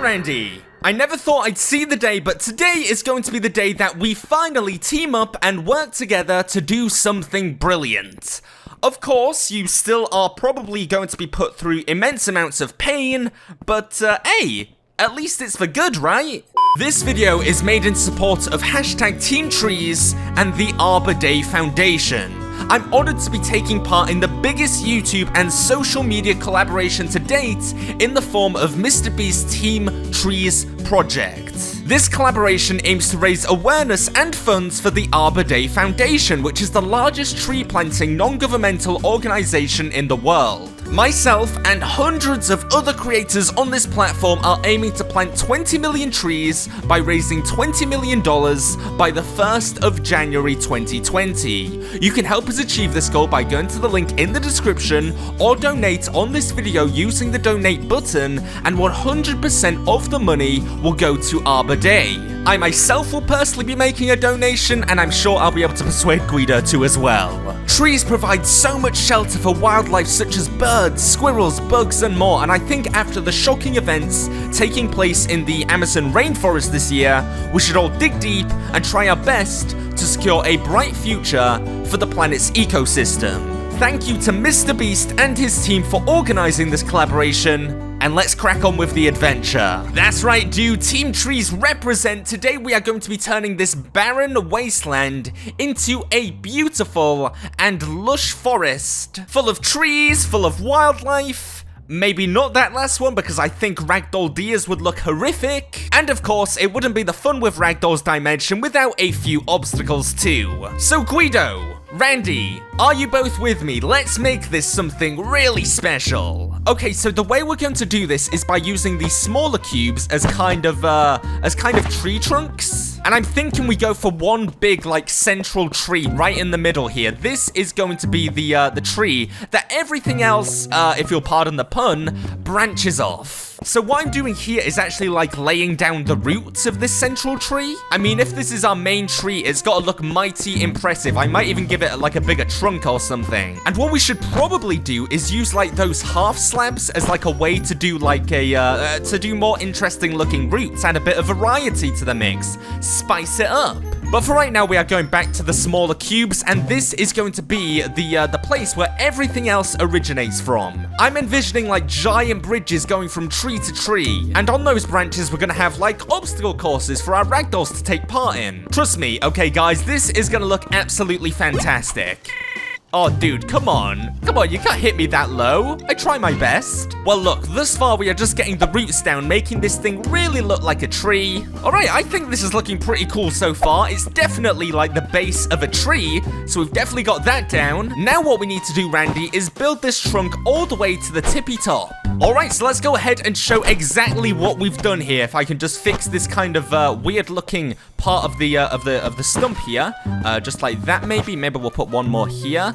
Well, Randy, I never thought I'd see the day, but today is going to be the day that we finally team up and work together to do something brilliant. Of course, you still are probably going to be put through immense amounts of pain, but hey, at least it's for good, right? This video is made in support of #TeamTrees and the Arbor Day Foundation. I'm honored to be taking part in the biggest YouTube and social media collaboration to date in the form of MrBeast's Team Trees project. This collaboration aims to raise awareness and funds for the Arbor Day Foundation, which is the largest tree planting non-governmental organization in the world. Myself and hundreds of other creators on this platform are aiming to plant 20 million trees by raising $20 million by the 1st of January 2020. You can help us achieve this goal by going to the link in the description or donate on this video using the donate button, and 100% of the money will go to Arbor Day. I myself will personally be making a donation, and I'm sure I'll be able to persuade Guido to as well. Trees provide so much shelter for wildlife such as birds, squirrels, bugs, and more, and I think after the shocking events taking place in the Amazon rainforest this year, we should all dig deep and try our best to secure a bright future for the planet's ecosystem. Thank you to MrBeast and his team for organizing this collaboration, and let's crack on with the adventure. That's right, dude, Team Trees represent. Today we are going to be turning this barren wasteland into a beautiful and lush forest, full of trees, full of wildlife. Maybe not that last one, because I think ragdoll deers would look horrific. And of course, it wouldn't be the Fun With Ragdolls dimension without a few obstacles too. So Guido, Randy, are you both with me? Let's make this something really special. Okay, so the way we're going to do this is by using these smaller cubes as kind of tree trunks. And I'm thinking we go for one big, like, central tree right in the middle here. This is going to be the tree that everything else, if you'll pardon the pun, branches off. So what I'm doing here is actually like laying down the roots of this central tree. I mean, if this is our main tree, it's got to look mighty impressive. I might even give it like a bigger trunk or something. And what we should probably do is use like those half slabs as like a way to do like a, to do more interesting looking roots, add a bit of variety to the mix, spice it up. But for right now, we are going back to the smaller cubes, and this is going to be the place where everything else originates from. I'm envisioning like giant bridges going from tree to tree, and on those branches, we're gonna have like obstacle courses for our ragdolls to take part in. Trust me, okay guys, this is gonna look absolutely fantastic. Oh, dude, come on. Come on, you can't hit me that low. I try my best. Well, look, thus far we are just getting the roots down, making this thing really look like a tree. All right, I think this is looking pretty cool so far. It's definitely like the base of a tree, so we've definitely got that down. Now what we need to do, Randy, is build this trunk all the way to the tippy top. All right, so let's go ahead and show exactly what we've done here. If I can just fix this kind of weird-looking part of the stump here, just like that, maybe. Maybe we'll put one more here.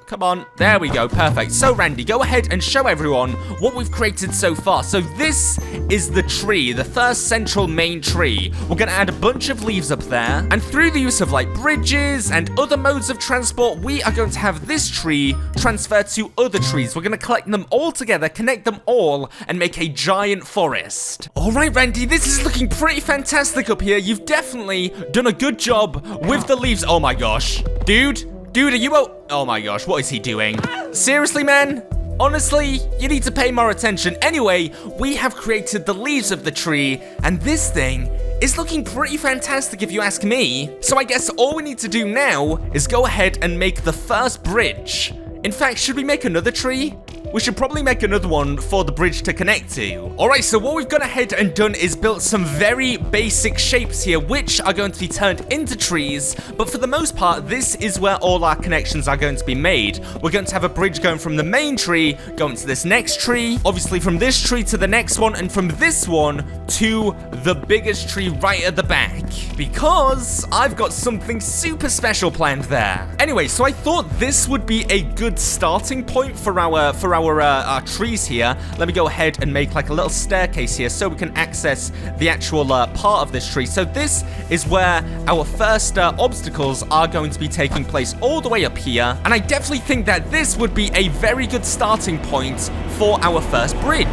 Come on. There we go. Perfect. So, Randy, go ahead and show everyone what we've created so far. So, this is the tree, the first central main tree. We're going to add a bunch of leaves up there. And through the use of, like, bridges and other modes of transport, we are going to have this tree transfer to other trees. We're going to collect them all together, connect them all, and make a giant forest. All right, Randy, this is looking pretty fantastic up here. You've definitely done a good job with the leaves. Oh, my gosh. Dude, are you oh my gosh, what is he doing? Seriously, man? Honestly, you need to pay more attention. Anyway, we have created the leaves of the tree, and this thing is looking pretty fantastic if you ask me. So I guess all we need to do now is go ahead and make the first bridge. In fact, should we make another tree? We should probably make another one for the bridge to connect to. Alright, so what we've gone ahead and done is built some very basic shapes here, which are going to be turned into trees, but for the most part, this is where all our connections are going to be made. We're going to have a bridge going from the main tree, going to this next tree, obviously from this tree to the next one, and from this one to the biggest tree right at the back, because I've got something super special planned there. Anyway, so I thought this would be a good starting point for our our trees here, let me go ahead and make like a little staircase here so we can access the actual part of this tree. So this is where our first obstacles are going to be taking place, all the way up here. And I definitely think that this would be a very good starting point for our first bridge.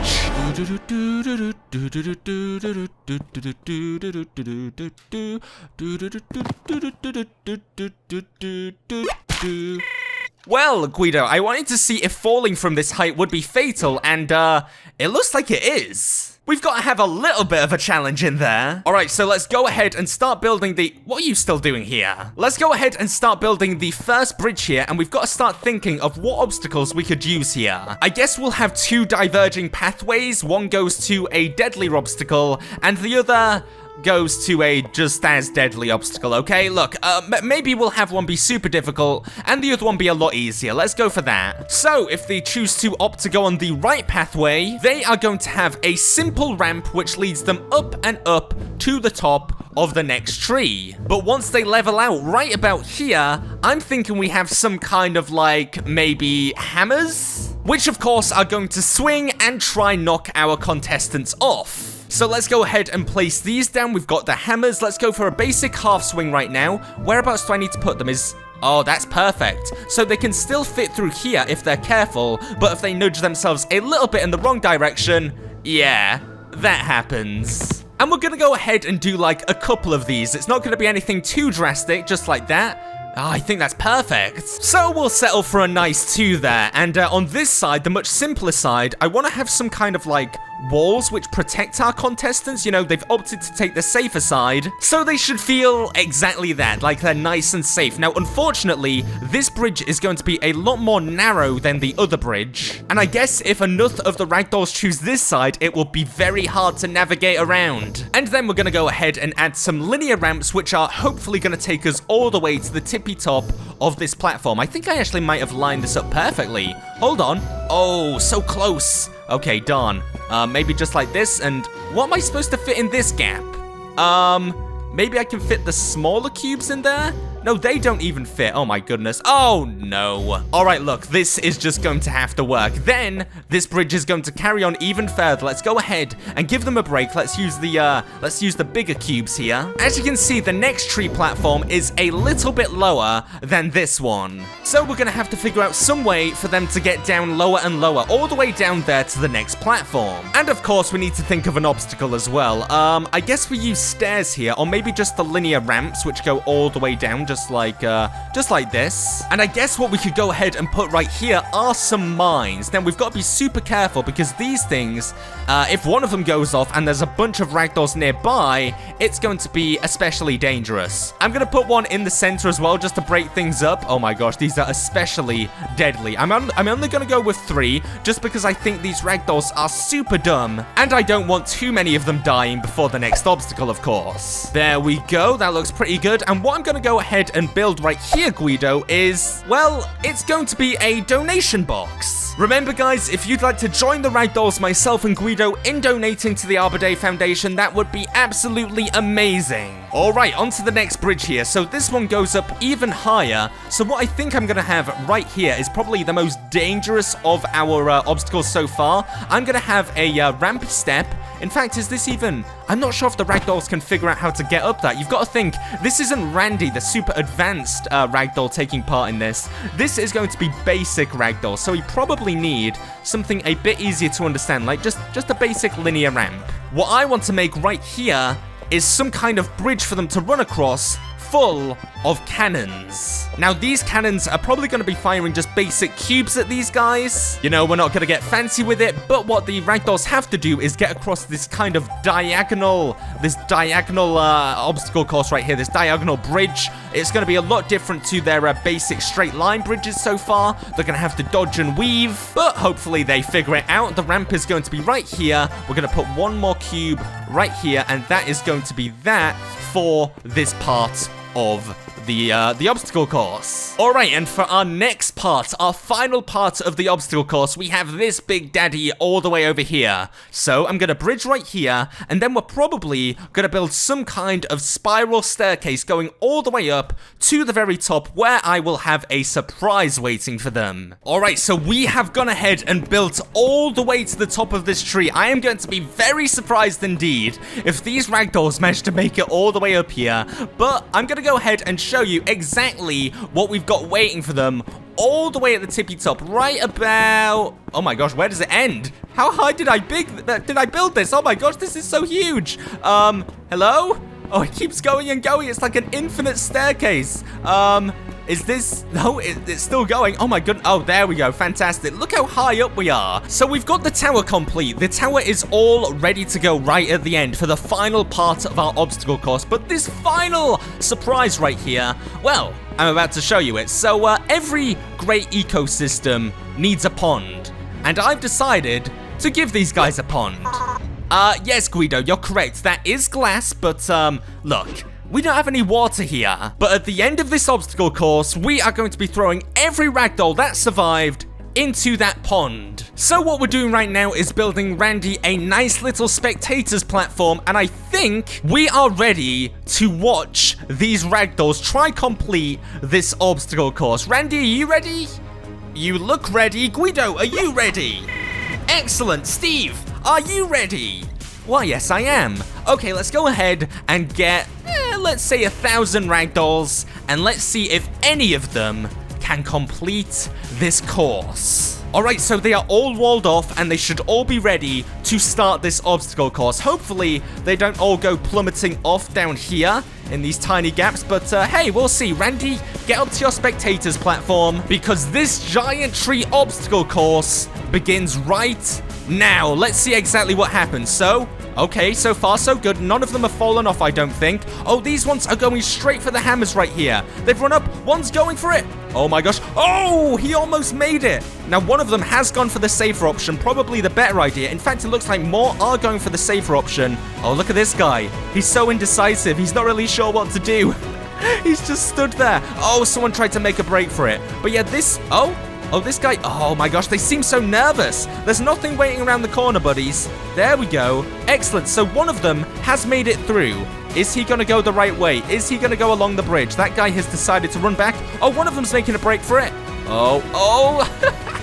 Well, Guido, I wanted to see if falling from this height would be fatal, and it looks like it is. We've got to have a little bit of a challenge in there. All right, so let's go ahead and start building the... What are you still doing here? Let's go ahead and start building the first bridge here, and we've got to start thinking of what obstacles we could use here. I guess we'll have two diverging pathways. One goes to a deadlier obstacle, and the other goes to a just as deadly obstacle, okay? Look, maybe we'll have one be super difficult and the other one be a lot easier. Let's go for that. So, if they choose to opt to go on the right pathway, they are going to have a simple ramp which leads them up and up to the top of the next tree. But once they level out right about here, I'm thinking we have some kind of like, maybe hammers? Which of course are going to swing and try knock our contestants off. So let's go ahead and place these down. We've got the hammers. Let's go for a basic half swing right now. Whereabouts do I need to put them? Oh, that's perfect. So they can still fit through here if they're careful, but if they nudge themselves a little bit in the wrong direction, yeah, that happens. And we're gonna go ahead and do like a couple of these. It's not gonna be anything too drastic, just like that. Oh, I think that's perfect. So we'll settle for a nice 2 there. And on this side, the much simpler side, I want to have some kind of like walls which protect our contestants. You know, they've opted to take the safer side, so they should feel exactly that, like they're nice and safe. Now, unfortunately, this bridge is going to be a lot more narrow than the other bridge. And I guess if enough of the ragdolls choose this side, it will be very hard to navigate around. And then we're going to go ahead and add some linear ramps, which are hopefully going to take us all the way to the tippy top of this platform. I think I actually might have lined this up perfectly. Hold on. Oh, so close. Okay, darn. Maybe just like this, and what am I supposed to fit in this gap? Maybe I can fit the smaller cubes in there? No, they don't even fit. Oh my goodness. Oh no. All right, look, this is just going to have to work. Then this bridge is going to carry on even further. Let's go ahead and give them a break. Let's use the bigger cubes here. As you can see, the next tree platform is a little bit lower than this one. So we're gonna have to figure out some way for them to get down lower and lower, all the way down there to the next platform. And of course, we need to think of an obstacle as well. I guess we use stairs here, or maybe just the linear ramps, which go all the way down, just like this. And I guess what we could go ahead and put right here are some mines. Now, we've got to be super careful because these things, if one of them goes off and there's a bunch of ragdolls nearby, it's going to be especially dangerous. I'm going to put one in the center as well, just to break things up. Oh my gosh, these are especially deadly. I'm only going to go with 3, just because I think these ragdolls are super dumb, and I don't want too many of them dying before the next obstacle, of course. There we go. That looks pretty good. And what I'm going to go ahead and build right here, Guido, is, well, it's going to be a donation box. Remember, guys, if you'd like to join the Ragdolls, myself and Guido, in donating to the Arbor Day Foundation, that would be absolutely amazing. Alright, on to the next bridge here. So this one goes up even higher. So what I think I'm going to have right here is probably the most dangerous of our obstacles so far. I'm going to have a ramp step. In fact, is this even... I'm not sure if the ragdolls can figure out how to get up that. You've got to think, this isn't Randy, the super advanced ragdoll, taking part in this. This is going to be basic ragdoll, so we probably need something a bit easier to understand, like just a basic linear ramp. What I want to make right here is some kind of bridge for them to run across, full of cannons. Now, these cannons are probably going to be firing just basic cubes at these guys. You know, we're not going to get fancy with it, but what the ragdolls have to do is get across this kind of diagonal obstacle course right here, this diagonal bridge. It's going to be a lot different to their basic straight line bridges so far. They're going to have to dodge and weave, but hopefully they figure it out. The ramp is going to be right here. We're going to put one more cube right here, and that is going to be that for this part of the obstacle course. All right, and for our next part, our final part of the obstacle course, we have this big daddy all the way over here. So I'm gonna bridge right here, and then we're probably gonna build some kind of spiral staircase going all the way up to the very top, where I will have a surprise waiting for them. All right, so we have gone ahead and built all the way to the top of this tree. I am going to be very surprised indeed if these ragdolls manage to make it all the way up here, but I'm gonna go ahead and show you exactly what we've got waiting for them all the way at the tippy top, right about... Oh my gosh, where does it end? How high did I build this? Oh my gosh, this is so huge. Hello? Oh, it keeps going and going. It's like an infinite staircase. Is this... No, it's still going. Oh my goodness. Oh, there we go. Fantastic. Look how high up we are. So we've got the tower complete. The tower is all ready to go right at the end for the final part of our obstacle course. But this final surprise right here, well, I'm about to show you it. So every great ecosystem needs a pond. And I've decided to give these guys a pond. Yes, Guido, you're correct. That is glass, but look. We don't have any water here, but at the end of this obstacle course, we are going to be throwing every ragdoll that survived into that pond. So what we're doing right now is building Randy a nice little spectators platform, and I think we are ready to watch these ragdolls try complete this obstacle course. Randy, are you ready? You look ready. Guido, are you ready? Excellent. Steve, are you ready? Why, yes, I am. Okay, let's go ahead and get, let's say 1,000 ragdolls, and let's see if any of them can complete this course. All right, so they are all walled off, and they should all be ready to start this obstacle course. Hopefully, they don't all go plummeting off down here in these tiny gaps, but hey, we'll see. Randy, get up to your spectators platform, because this giant tree obstacle course begins right now. Let's see exactly what happens. So, okay, so far so good. None of them have fallen off, I don't think. Oh, these ones are going straight for the hammers right here. They've run up. One's going for it. Oh my gosh. Oh, he almost made it. Now, one of them has gone for the safer option, probably the better idea. In fact, it looks like more are going for the safer option. Oh, look at this guy. He's so indecisive. He's not really sure what to do. He's just stood there. Oh, someone tried to make a break for it. But yeah, this... Oh, this guy, oh my gosh, they seem so nervous. There's nothing waiting around the corner, buddies. There we go. Excellent. So one of them has made it through. Is he going to go the right way? Is he going to go along the bridge? That guy has decided to run back. Oh, one of them's making a break for it. Oh.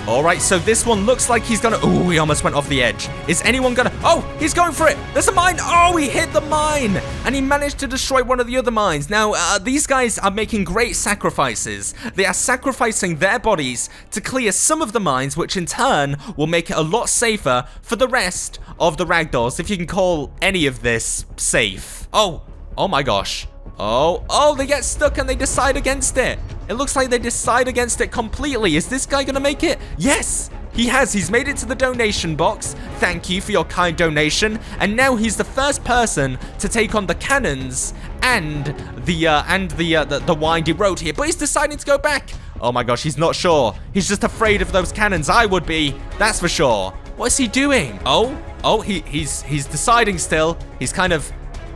All right, so this one looks like he's going to... Oh, he almost went off the edge. Is anyone going to... Oh, he's going for it. There's a mine. Oh, he hit the mine. And he managed to destroy one of the other mines. Now, these guys are making great sacrifices. They are sacrificing their bodies to clear some of the mines, which in turn will make it a lot safer for the rest of the ragdolls, if you can call any of this safe. Oh my gosh. Oh, they get stuck and they decide against it. It looks like they decide against it completely. Is this guy gonna make it? Yes, he has. He's made it to the donation box. Thank you for your kind donation. And now he's the first person to take on the cannons and the windy road here. But he's deciding to go back. Oh my gosh, he's not sure. He's just afraid of those cannons. I would be, that's for sure. What's he doing? Oh, he's deciding still. He's kind of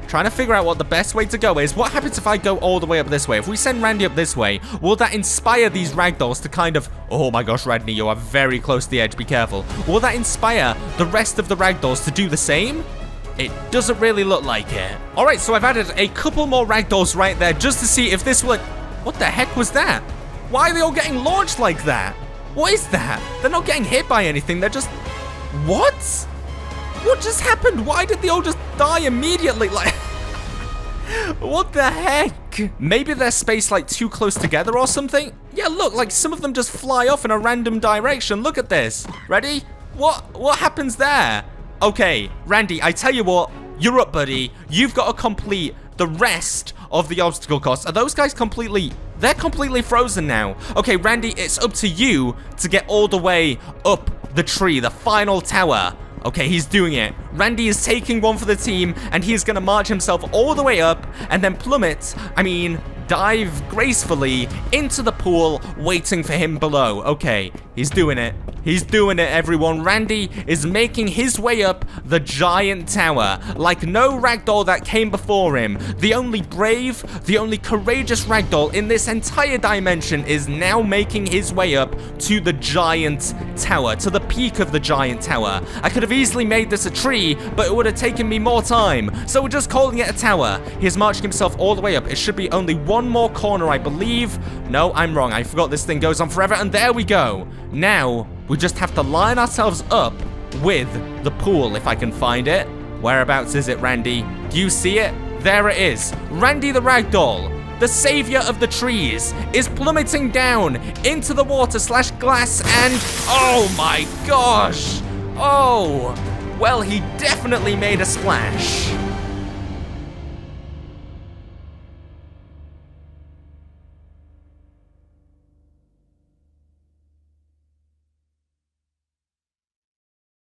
trying to figure out what the best way to go is. What happens if I go all the way up this way? If we send Randy up this way, will that inspire these ragdolls to kind of... Oh my gosh, Randy, you are very close to the edge. Be careful. Will that inspire the rest of the ragdolls to do the same? It doesn't really look like it. All right, so I've added a couple more ragdolls right there just to see if this would... What the heck was that? Why are they all getting launched like that? What is that? They're not getting hit by anything. They're just... What? What just happened? Why did they all just die immediately? Like... What the heck? Maybe they're spaced like too close together or something? Yeah, look, like some of them just fly off in a random direction. Look at this. Ready? What happens there? Okay, Randy, I tell you what, you're up, buddy. You've got to complete the rest of the obstacle course. Are those guys completely... They're completely frozen now. Okay, Randy, it's up to you to get all the way up the tree, the final tower. Okay, he's doing it. Randy is taking one for the team, and he is going to march himself all the way up and then dive gracefully into the pool, waiting for him below. Okay, he's doing it. He's doing it, everyone. Randy is making his way up the giant tower. Like no ragdoll that came before him. The only brave, the only courageous ragdoll in this entire dimension is now making his way up to the giant tower, to the peak of the giant tower. I could have easily made this a tree, but it would have taken me more time. So we're just calling it a tower. He's marching himself all the way up. It should be only one more corner, I believe. No, I'm wrong. I forgot this thing goes on forever, and there we go. Now, we just have to line ourselves up with the pool, if I can find it. Whereabouts is it, Randy? Do you see it? There it is. Randy the Ragdoll, the savior of the trees, is plummeting down into the water / glass, and oh my gosh. Oh, well, he definitely made a splash.